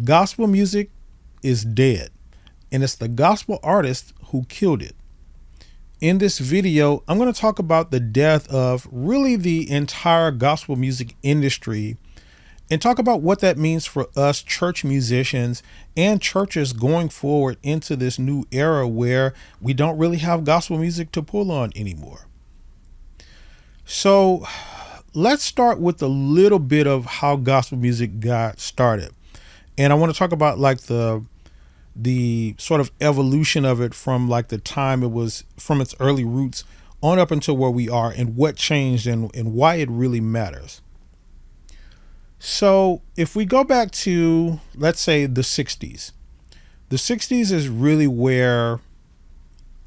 Gospel music is dead, and it's the gospel artist who killed it. In this video, I'm going to talk about the death of really the entire gospel music industry and talk about what that means for us church musicians and churches going forward into this new era where we don't really have gospel music to pull on anymore. So let's start with a little bit of how gospel music got started. And I want to talk about like the sort of evolution of it from like the time it was from its early roots on up until where we are and what changed and why it really matters. So if we go back to, let's say, the 60s, the 60s is really where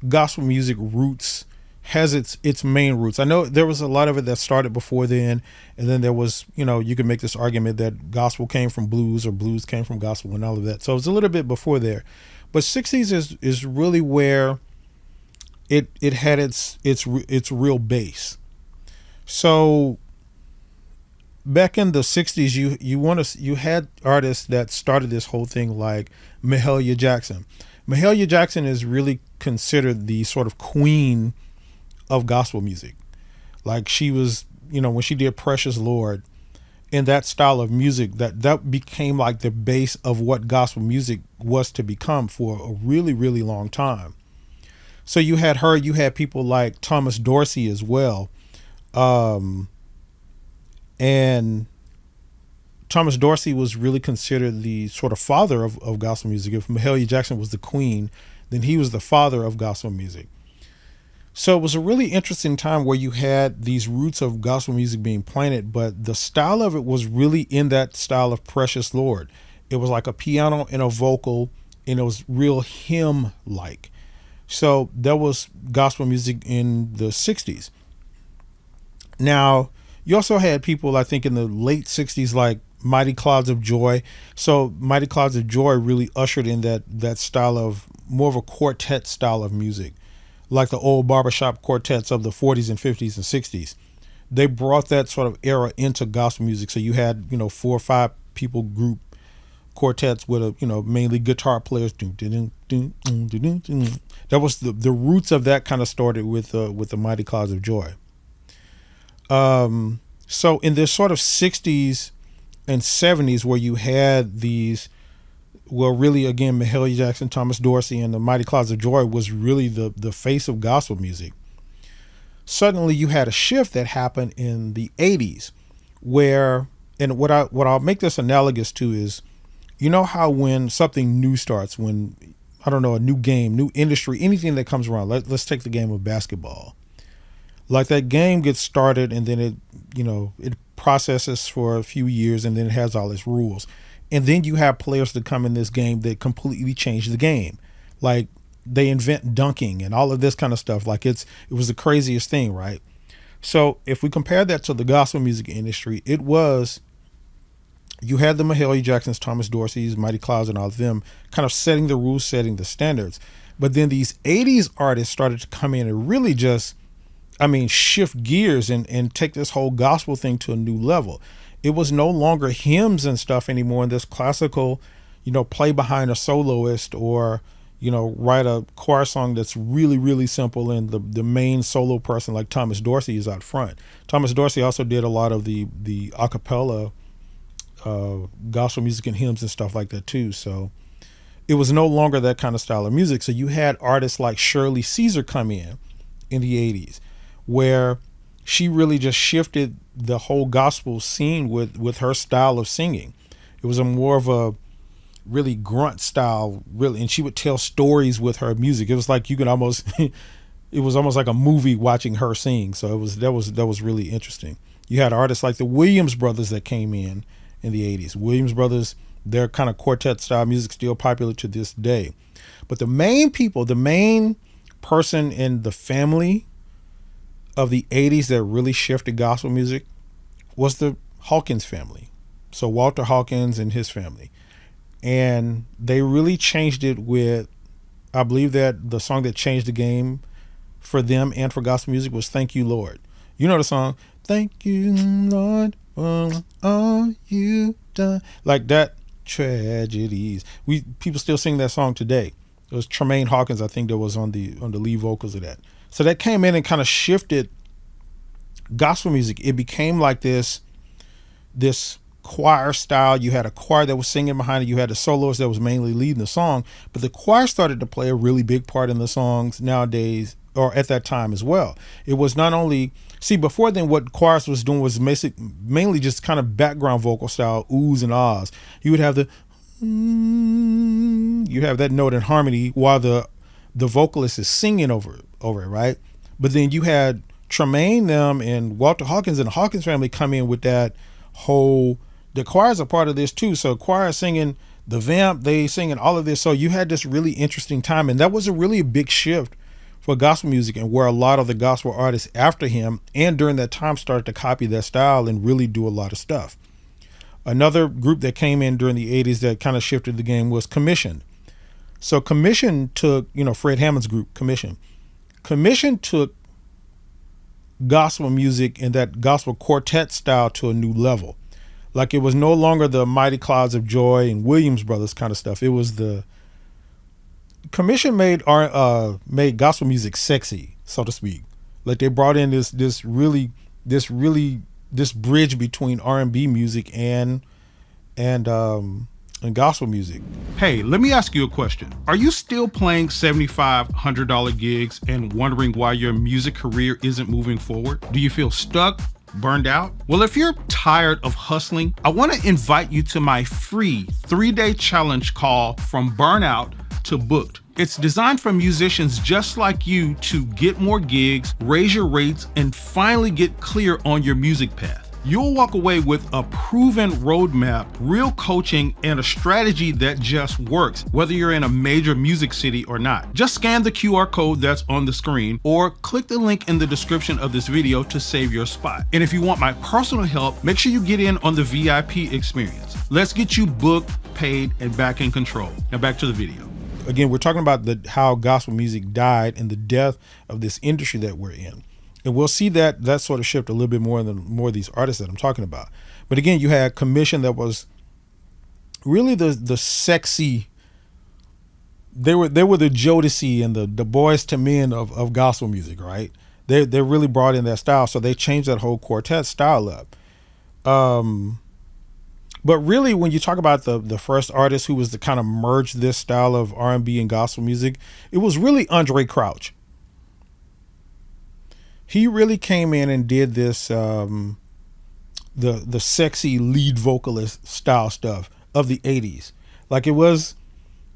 gospel music roots has its main roots. I know there was a lot of it that started before then, and then there was, you can make this argument that gospel came from blues or blues came from gospel and all of that. So it's a little bit before there. But 60s is really where it had its real base. So back in the 60s, you had artists that started this whole thing like Mahalia Jackson. Mahalia Jackson is really considered the sort of queen of gospel music. Like she was, when she did Precious Lord in that style of music, that became like the base of what gospel music was to become for a really, really long time. So you had her, you had people like Thomas Dorsey as well. And Thomas Dorsey was really considered the sort of father of gospel music. If Mahalia Jackson was the queen, then he was the father of gospel music. So it was a really interesting time where you had these roots of gospel music being planted, but the style of it was really in that style of Precious Lord. It was like a piano and a vocal, and it was real hymn-like. So that was gospel music in the 60s. Now, you also had people, I think, in the late 60s, like Mighty Clouds of Joy. So Mighty Clouds of Joy really ushered in that style of more of a quartet style of music, like the old barbershop quartets of the 40s and 50s and 60s. They brought that sort of era into gospel music. So you had, 4 or 5 people group quartets with mainly guitar players. That was the roots of that kind of started with the Mighty Clouds of Joy. So in this sort of 60s and 70s where you had these, well, really, again, Mahalia Jackson, Thomas Dorsey, and the Mighty Clouds of Joy was really the face of gospel music. Suddenly you had a shift that happened in the 80s where, and what I'll make this analogous to is, how when something new starts, when, I don't know, a new game, new industry, anything that comes around, let's take the game of basketball. Like that game gets started and then it processes for a few years and then it has all its rules. And then you have players that come in this game that completely change the game. Like they invent dunking and all of this kind of stuff. Like it was the craziest thing, right? So if we compare that to the gospel music industry, you had the Mahalia Jacksons, Thomas Dorsey's, Mighty Clouds, and all of them kind of setting the rules, setting the standards. But then these 80s artists started to come in and really just, shift gears and take this whole gospel thing to a new level. It was no longer hymns and stuff anymore in this classical, play behind a soloist or, write a choir song that's really, really simple and the main solo person like Thomas Dorsey is out front. Thomas Dorsey also did a lot of the a cappella gospel music and hymns and stuff like that too. So it was no longer that kind of style of music. So you had artists like Shirley Caesar come in the 80s where she really just shifted the whole gospel scene with her style of singing. It was a more of a really grunt style, really, and she would tell stories with her music. It was like you could almost, it was almost like a movie watching her sing. So that was really interesting. You had artists like the Williams brothers that came in the 80s. Williams brothers, their kind of quartet style music still popular to this day. But the main person in the family of the 80s that really shifted gospel music was the Hawkins family. So Walter Hawkins and his family. And they really changed it with, I believe that the song that changed the game for them and for gospel music was Thank You, Lord. You know the song, Thank You, Lord, for all you done. Like that tragedies. People still sing that song today. It was Tremaine Hawkins, I think, that was on the lead vocals of that. So that came in and kind of shifted gospel music. It became like this choir style. You had a choir that was singing behind it. You had a soloist that was mainly leading the song, but the choir started to play a really big part in the songs nowadays, or at that time as well. It was not only, before then what choirs was doing was mainly just kind of background vocal style, oohs and ahs. You would have you have that note in harmony while the vocalist is singing over it, right? But then you had Tremaine them and Walter Hawkins and the Hawkins family come in with that whole, the choirs are part of this too. So choir singing, the vamp, they singing all of this. So you had this really interesting time, and that was a really big shift for gospel music, and where a lot of the gospel artists after him and during that time started to copy that style and really do a lot of stuff. Another group that came in during the 80s that kind of shifted the game was Commission. So Commission took, Fred Hammond's group, Commission took gospel music and that gospel quartet style to a new level. Like, it was no longer the Mighty Clouds of Joy and Williams Brothers kind of stuff. It was the Commission made gospel music sexy, so to speak. Like, they brought in this bridge between R&B music and gospel music. Hey, let me ask you a question. Are you still playing $7,500 gigs and wondering why your music career isn't moving forward? Do you feel stuck? Burned out? Well, if you're tired of hustling, I want to invite you to my free 3-day challenge called From Burnout to Booked. It's designed for musicians just like you to get more gigs, raise your rates, and finally get clear on your music path. You'll walk away with a proven roadmap, real coaching, and a strategy that just works, whether you're in a major music city or not. Just scan the QR code that's on the screen or click the link in the description of this video to save your spot. And if you want my personal help, make sure you get in on the VIP experience. Let's get you booked, paid, and back in control. Now back to the video. Again, we're talking about how gospel music died and the death of this industry that we're in. And we'll see that sort of shift a little bit more in more of these artists that I'm talking about. But again, you had Commission that was really the sexy. They were the Jodeci and the Boys to Men of gospel music, right? They really brought in that style, so they changed that whole quartet style up. But really, when you talk about the first artist who was to kind of merge this style of R&B and gospel music, it was really Andre Crouch. He really came in and did this, the sexy lead vocalist style stuff of the 80s. Like, it was,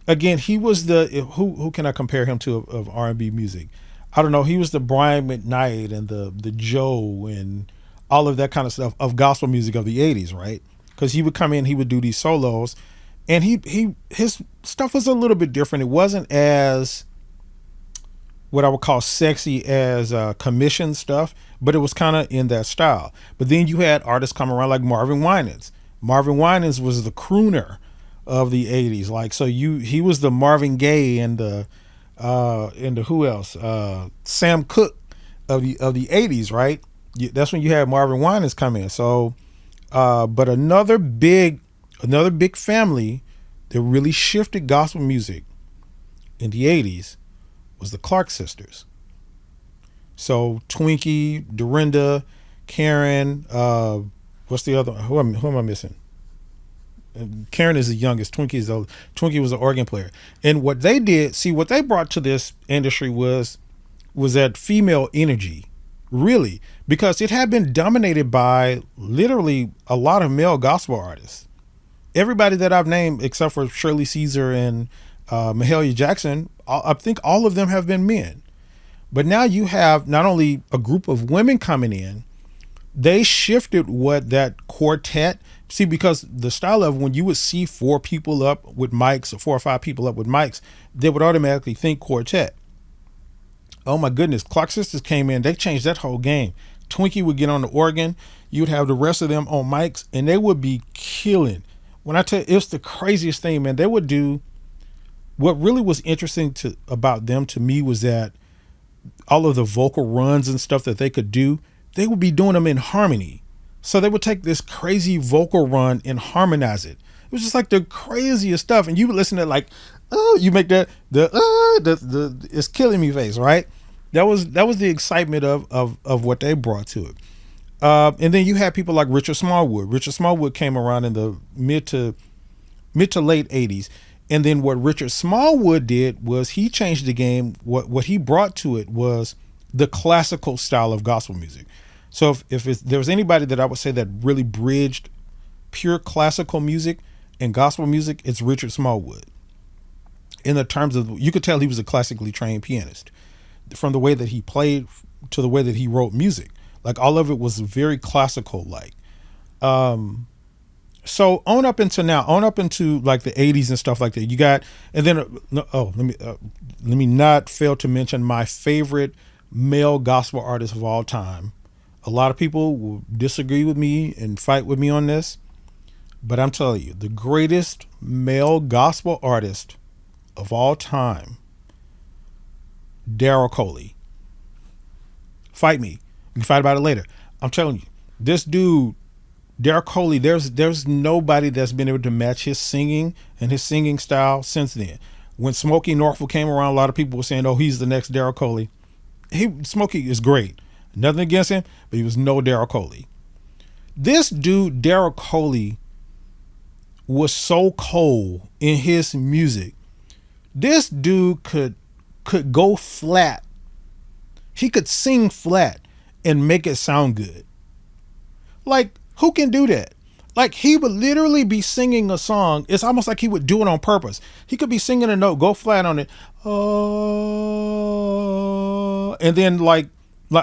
again, he was who can I compare him to of R&B music? I don't know. He was the Brian McKnight and the Joe and all of that kind of stuff of gospel music of the 80s, right? Because he would come in, he would do these solos, and his stuff was a little bit different. It wasn't as what I would call sexy as Commission stuff, but it was kind of in that style. But then you had artists come around like Marvin Winans. Marvin Winans was the crooner of the 80s. Like, so he was the Marvin Gaye and the who else? Sam Cooke of the 80s, right? That's when you had Marvin Winans come in. So but another big family that really shifted gospel music in the 80s was the Clark sisters. So Twinkie, Dorinda, Karen, what's the other? Who am I missing? Karen is the youngest. Twinkie was an organ player. And what they did, what they brought to this industry was that female energy, really, because it had been dominated by literally a lot of male gospel artists. Everybody that I've named, except for Shirley Caesar and Mahalia Jackson, I think all of them have been men. But now you have not only a group of women coming in, they shifted what that quartet, because the style of when you would see 4 people up with mics, or 4 or 5 people up with mics, they would automatically think quartet. Oh my goodness, Clark sisters came in, they changed that whole game. Twinkie would get on the organ, you'd have the rest of them on mics, and they would be killing. When I tell you, it's the craziest thing, man. They would do, what really was interesting about them to me was that all of the vocal runs and stuff that they could do, they would be doing them in harmony. So they would take this crazy vocal run and harmonize it. It was just like the craziest stuff. And you would listen to it like, oh, you make the it's killing me face, right? That was the excitement of what they brought to it. And then you had people like Richard Smallwood. Richard Smallwood came around in the mid to late 80s. And then what Richard Smallwood did was he changed the game. What he brought to it was the classical style of gospel music. So if there was anybody that I would say that really bridged pure classical music and gospel music, it's Richard Smallwood. In the terms of, you could tell he was a classically trained pianist, from the way that he played to the way that he wrote music. Like all of it was very classical like. So on up into now, on up into like the 80s and stuff like that. You got, and then let me not fail to mention my favorite male gospel artist of all time. A lot of people will disagree with me and fight with me on this, but I'm telling you, the greatest male gospel artist of all time, Daryl Coley. Fight me. We can fight about it later. I'm telling you, this dude, Daryl Coley, there's nobody that's been able to match his singing and his singing style since then. When Smokey Norfolk came around, a lot of people were saying, "Oh, he's the next Daryl Coley." Smokey is great. Nothing against him, but he was no Daryl Coley. This dude, Daryl Coley, was so cold in his music. This dude could go flat. He could sing flat and make it sound good. Like, who can do that? Like, he would literally be singing a song. It's almost like he would do it on purpose. He could be singing a note, go flat on it. Oh, and then like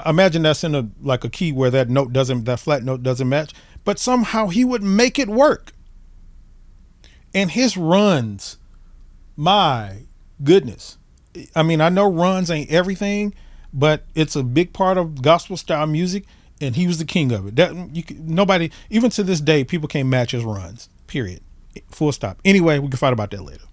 imagine that's in a key where that flat note doesn't match, but somehow he would make it work. And his runs, my goodness. I mean, I know runs ain't everything, but it's a big part of gospel style music. And he was the king of it. Nobody, even to this day, people can't match his runs. Period. Full stop. Anyway, we can fight about that later.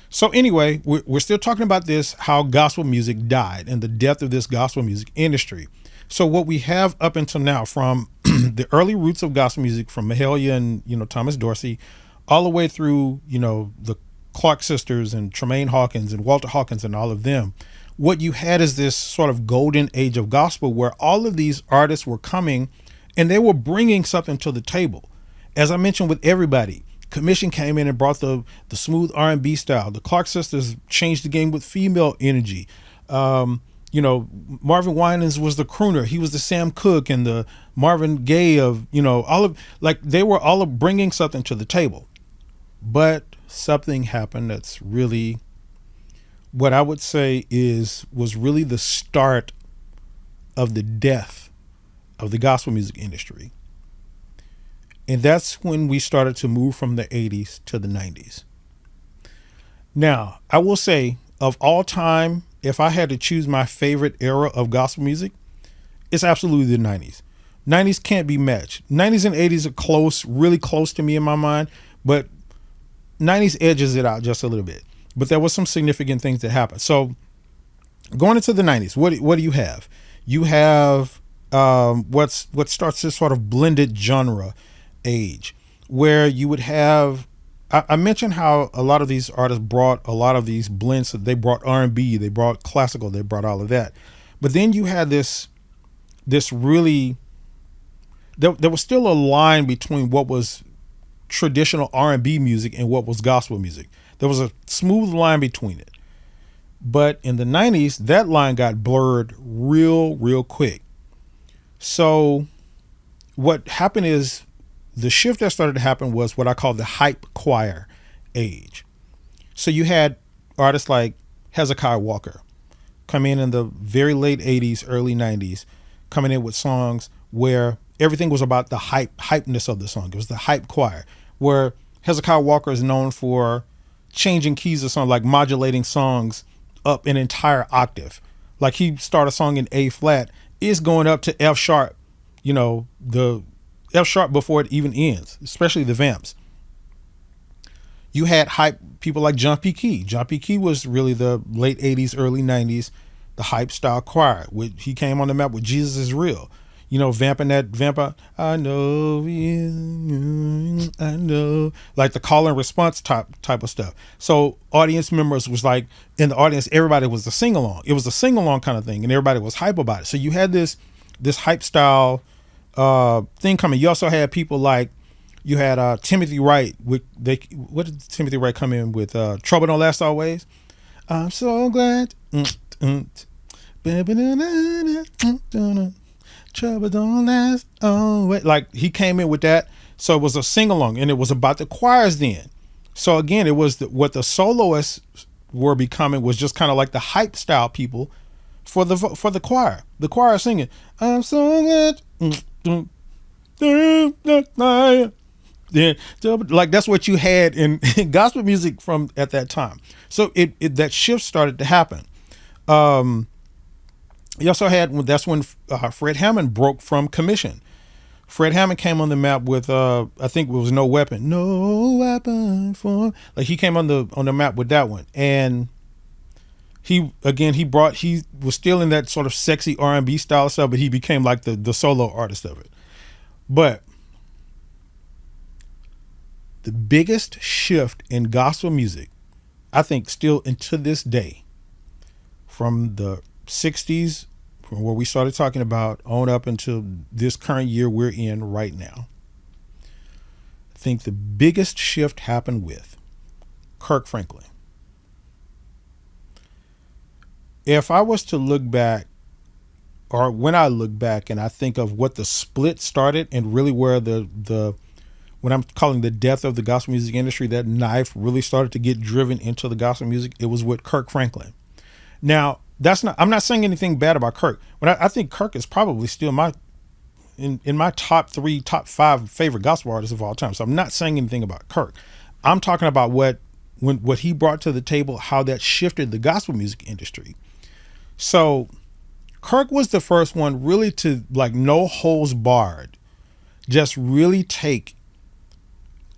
So anyway, we're still talking about this, how gospel music died and the death of this gospel music industry. So what we have up until now, from the early roots of gospel music, from Mahalia and Thomas Dorsey, all the way through the Clark sisters and Tremaine Hawkins and Walter Hawkins and all of them. What you had is this sort of golden age of gospel where all of these artists were coming and they were bringing something to the table. As I mentioned with everybody, Commission came in and brought the smooth R&B style. The Clark sisters changed the game with female energy. Marvin Winans was the crooner. He was the Sam Cooke and the Marvin Gaye of, they were all bringing something to the table. But something happened that's really, what I would say was really the start of the death of the gospel music industry. And that's when we started to move from the 80s to the 90s. Now, I will say, of all time, if I had to choose my favorite era of gospel music, it's absolutely the 90s. 90s can't be matched. 90s and 80s are close, really close to me in my mind, but 90s edges it out just a little bit. But there was some significant things that happened. So going into the 90s, what do you have? You have what starts this sort of blended genre age, where you would have, I mentioned how a lot of these artists brought a lot of these blends. They brought R&B, they brought classical, they brought all of that. But then you had this really, there was still a line between what was traditional R&B music and what was gospel music. There was a smooth line between it. But in the 90s, that line got blurred real quick. So what happened is, the shift that started to happen was what I call the hype choir age. So you had artists like Hezekiah Walker come in the very late 80s, early 90s, coming in with songs where everything was about the hypeness of the song. It was the hype choir, where Hezekiah Walker is known for changing keys of song, like modulating songs up an entire octave. Like he start a song in A flat, is going up to F sharp, the F sharp before it even ends, especially the vamps. You had hype people like John P. Key. John P. Key was really the late 80s, early 90s, the hype style choir. He came on the map with Jesus Is Real. vamping that vamp. I know you, I know, like the call and response type of stuff. So audience members was like, in the audience, everybody was a sing along. It was a sing along kind of thing, and everybody was hype about it. So you had this hype style thing coming. You also had people like, you had Timothy Wright. What did Timothy Wright come in with? Trouble Don't Last Always. I'm so glad. Trouble don't last always. Like, he came in with that. So it was a sing along, and it was about the choirs then. So again, it was what the soloists were becoming was just kind of like the hype style people for the choir. The choir singing, I'm so glad. Yeah, like that's what you had in gospel music from at that time. So that shift started to happen. You also had, that's when Fred Hammond broke from commission. Fred Hammond came on the map with I think it was No Weapon for, like, he came on the map with that one. And he was still in that sort of sexy R&B style stuff, but he became like the solo artist of it. But the biggest shift in gospel music, I think still into this day, from the 60s, from where we started talking about on up until this current year we're in right now, I think the biggest shift happened with Kirk Franklin. If I was to look back, or when I look back and I think of what the split started and really where the what I'm calling the death of the gospel music industry, that knife really started to get driven into the gospel music, it was with Kirk Franklin. Now, I'm not saying anything bad about Kirk, but I think Kirk is probably still in my top 5 favorite gospel artists of all time. So I'm not saying anything about Kirk. I'm talking about what he brought to the table, how that shifted the gospel music industry. So Kirk was the first one really to, like, no holds barred, just really take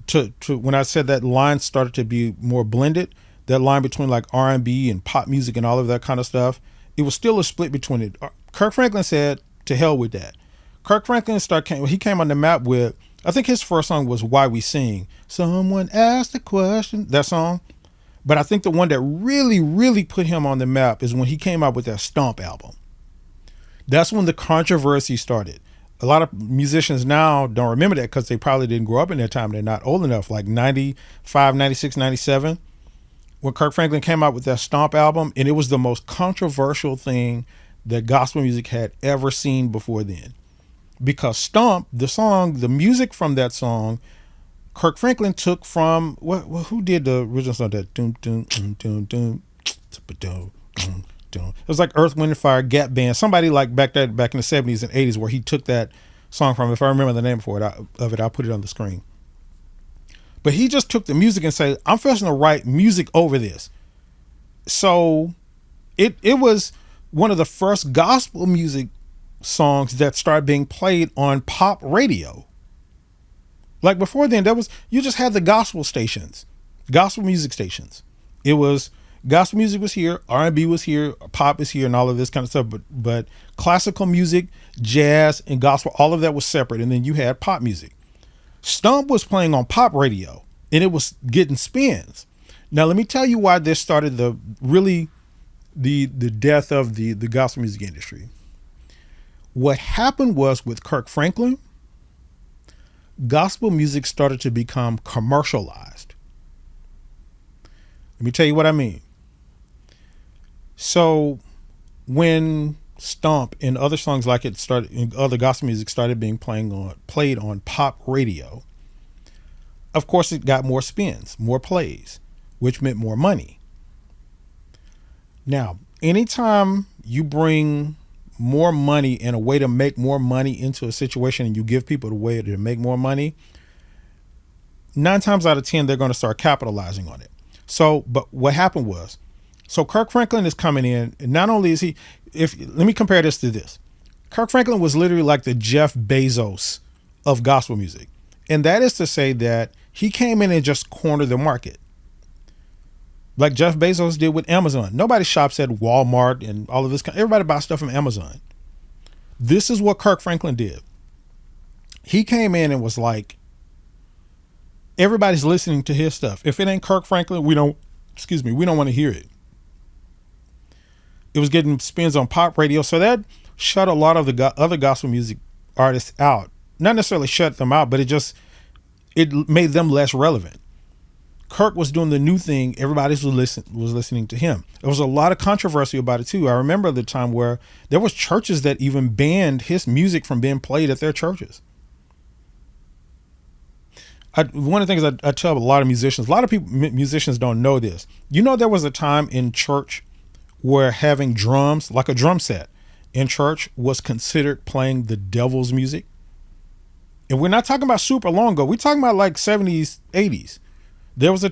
to when I said that line started to be more blended, that line between like R&B and pop music and all of that kind of stuff, it was still a split between it. Kirk Franklin said, to hell with that. Kirk Franklin came on the map with, I think his first song was Why We Sing. Someone asked the question, that song. But I think the one that really, really put him on the map is when he came out with that Stomp album. That's when the controversy started. A lot of musicians now don't remember that because they probably didn't grow up in that time. They're not old enough, like 95, 96, 97. When Kirk Franklin came out with that Stomp album, and it was the most controversial thing that gospel music had ever seen before then. Because Stomp, the song, the music from that song, Kirk Franklin took from, who did the original song? That doom, doom, doom, doom, doom, doom, doom. It was like Earth, Wind and Fire, Gap Band, somebody like back in the 70s and 80s, where he took that song from. If I remember the name of it, I'll put it on the screen. But he just took the music and said, I'm first to write music over this. So it was one of the first gospel music songs that started being played on pop radio. Like before then, you just had the gospel stations, gospel music stations. It was gospel music was here, R&B was here, pop is here, and all of this kind of stuff. But classical music, jazz, and gospel, all of that was separate. And then you had pop music. Stomp was playing on pop radio, and it was getting spins. Now, let me tell you why this started the death of the gospel music industry. What happened was, with Kirk Franklin, gospel music started to become commercialized. Let me tell you what I mean. So when Stomp and other songs like it started, and other gospel music started being played on pop radio, of course it got more spins, more plays, which meant more money. Now, anytime you bring more money and a way to make more money into a situation, and you give people a way to make more money, 9 times out of 10, they're going to start capitalizing on it. So, but what happened was, so Kirk Franklin is coming in, and not only is let me compare this to this. Kirk Franklin was literally like the Jeff Bezos of gospel music. And that is to say that he came in and just cornered the market. Like Jeff Bezos did with Amazon. Nobody shops at Walmart and all of this. Everybody buys stuff from Amazon. This is what Kirk Franklin did. He came in and was like, everybody's listening to his stuff. If it ain't Kirk Franklin, we don't want to hear it. It was getting spins on pop radio. So that shut a lot of the other gospel music artists out. Not necessarily shut them out, but it made them less relevant. Kirk was doing the new thing. Everybody was listening to him. There was a lot of controversy about it too. I remember the time where there was churches that even banned his music from being played at their churches. One of the things I tell a lot of musicians, musicians don't know this. You know, there was a time in church where having drums, like a drum set in church, was considered playing the devil's music. And we're not talking about super long ago. We're talking about like 70s, 80s. There was a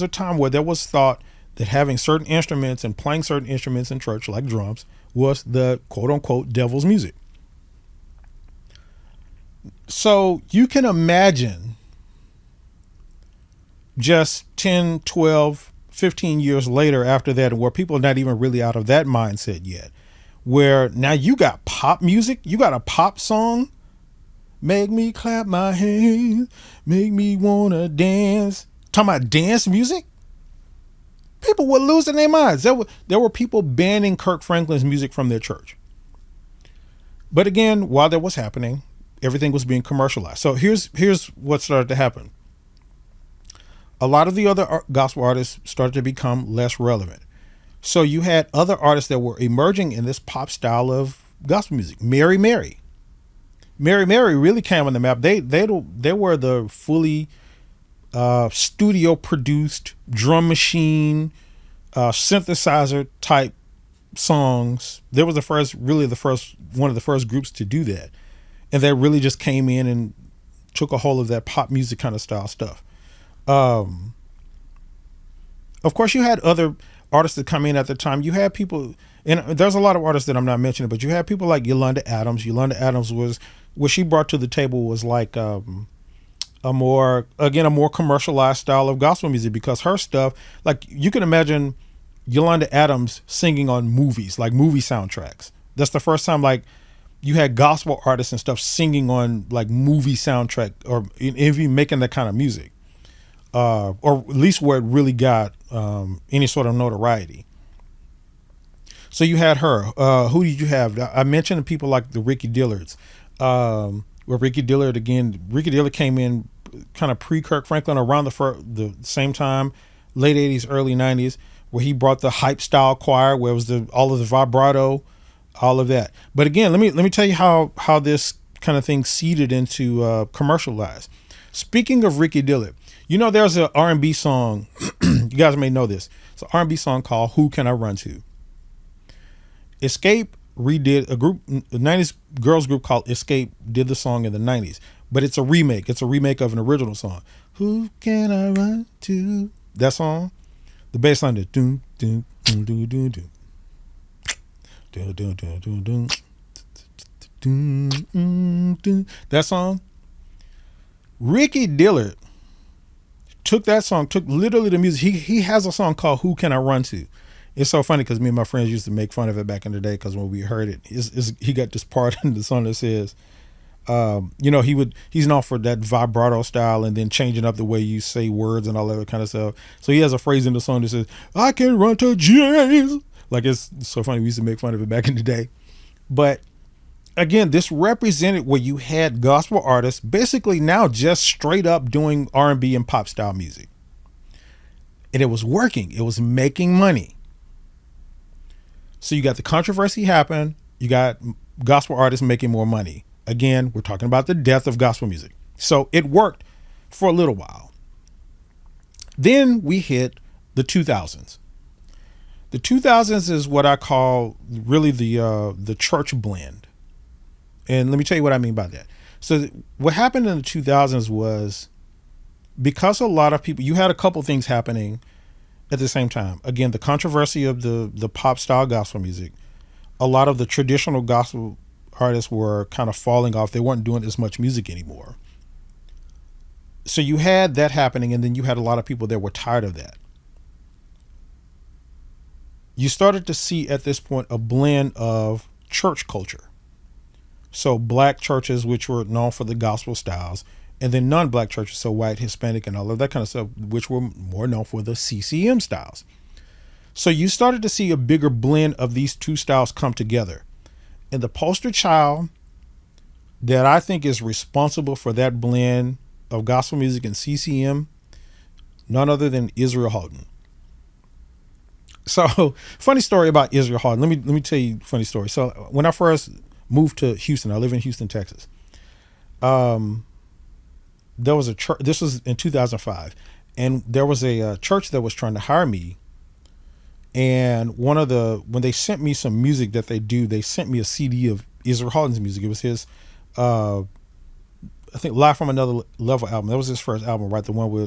time where there was thought that having certain instruments and playing certain instruments in church, like drums, was the quote unquote devil's music. So you can imagine just 10, 12, 15 years later after that, where people are not even really out of that mindset yet, where now you got pop music, you got a pop song, make me clap my hands, make me wanna dance. Talking about dance music, people were losing their minds. There were people banning Kirk Franklin's music from their church. But again, while that was happening, everything was being commercialized. So here's what started to happen. A lot of the other gospel artists started to become less relevant. So you had other artists that were emerging in this pop style of gospel music. Mary Mary really came on the map. They were the fully studio produced drum machine, synthesizer type songs. There was one of the first groups to do that. And they really just came in and took a hold of that pop music kind of style stuff. Of course, you had other artists that come in at the time. You had people, and there's a lot of artists that I'm not mentioning, but you had people like Yolanda Adams. Yolanda Adams was, what she brought to the table was like a more commercialized style of gospel music, because her stuff, like you can imagine Yolanda Adams singing on movies, like movie soundtracks. That's the first time like you had gospel artists and stuff singing on like movie soundtrack, or even making that kind of music. Or at least where it really got any sort of notoriety. So you had her. Who did you have? I mentioned people like the Ricky Dillards. Where Ricky Dillard came in kind of pre-Kirk Franklin, around the same time, late 80s, early 90s, where he brought the hype style choir, where it was all of the vibrato, all of that. But again, let me tell you how this kind of thing seeded into commercialized. Speaking of Ricky Dillard, you know, there's an R&B song. You guys may know this. It's an R&B song called "Who Can I Run To?" Escape redid a 90s girls group called Escape did the song in the 90s, but it's a remake. It's a remake of an original song. Who can I run to? That song, the bass line, doom doom doom doom doom doom doom doom doom doom doom. That song, Ricky Dillard took that song, took literally the music. He has a song called "Who Can I Run To?" It's so funny because me and my friends used to make fun of it back in the day, because when we heard it, he got this part in the song that says, he's known for that vibrato style and then changing up the way you say words and all that kind of stuff. So he has a phrase in the song that says, "I can run to Jesus." Like, it's so funny. We used to make fun of it back in the day. But again, this represented where you had gospel artists basically now just straight up doing R&B and pop style music. And it was working. It was making money. So you got the controversy happen. You got gospel artists making more money. Again, we're talking about the death of gospel music. So it worked for a little while. Then we hit the 2000s. The 2000s is what I call really the church blend. And let me tell you what I mean by that. So what happened in the 2000s was, because a lot of people, you had a couple things happening at the same time. Again, the controversy of the pop style gospel music. A lot of the traditional gospel artists were kind of falling off. They weren't doing as much music anymore. So you had that happening, and then you had a lot of people that were tired of that. You started to see at this point a blend of church culture. So black churches, which were known for the gospel styles, and then non-black churches, so white, Hispanic, and all of that kind of stuff, which were more known for the CCM styles. So you started to see a bigger blend of these two styles come together. And the poster child that I think is responsible for that blend of gospel music and CCM, none other than Israel Houghton. So, funny story about Israel Houghton. Let me tell you a funny story. So, when I first moved to Houston, I live in Houston, Texas. There was a church. This was in 2005, and there was a church that was trying to hire me. And when they sent me some music that they sent me a CD of Israel Houghton's music. It was his, I think, Live from Another Level album. That was his first album, right? The one